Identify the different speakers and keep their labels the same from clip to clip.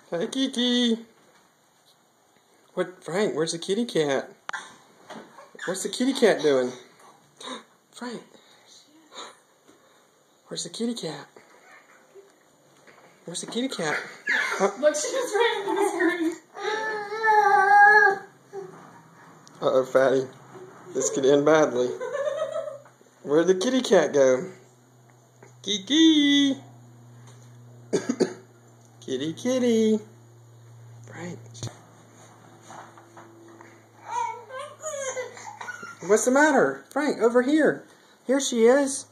Speaker 1: Hey, Kiki. What, Frank, where's the kitty cat? What's the kitty cat doing? Frank, where's the kitty cat? Where's the kitty cat? Huh?
Speaker 2: Look, she just ran into the screen.
Speaker 1: Uh-oh, Fatty. This could end badly. Where'd the kitty cat go? Kiki! Kitty, kitty. Frank. What's the matter? Frank, over here. Here she is.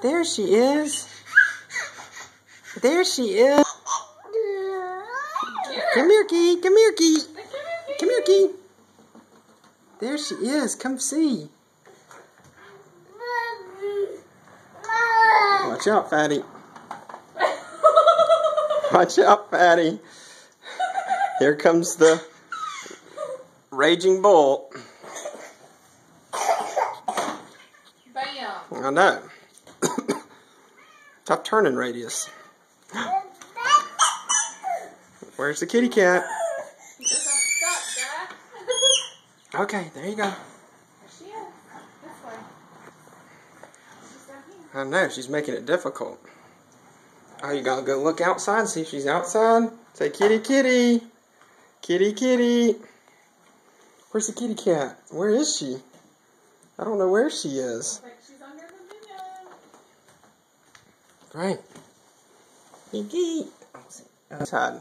Speaker 1: There she is. There she is. Come here, Key. Come here, Key. Come here, Key. There she is. Come see. Watch out, Fatty. Watch out, Fatty. Here comes the raging bull.
Speaker 2: Bam.
Speaker 1: I know. Tough turning radius. Where's the kitty cat? Okay, there you go.
Speaker 2: She is. This way. She's down here.
Speaker 1: I know, she's making it difficult. Oh, you gotta go look outside, see if she's outside. Say, kitty, kitty. Kitty, kitty. Where's the kitty cat? Where is she? I don't know where she is.
Speaker 2: Like she's under the video.
Speaker 1: Right. Kiki. Outside.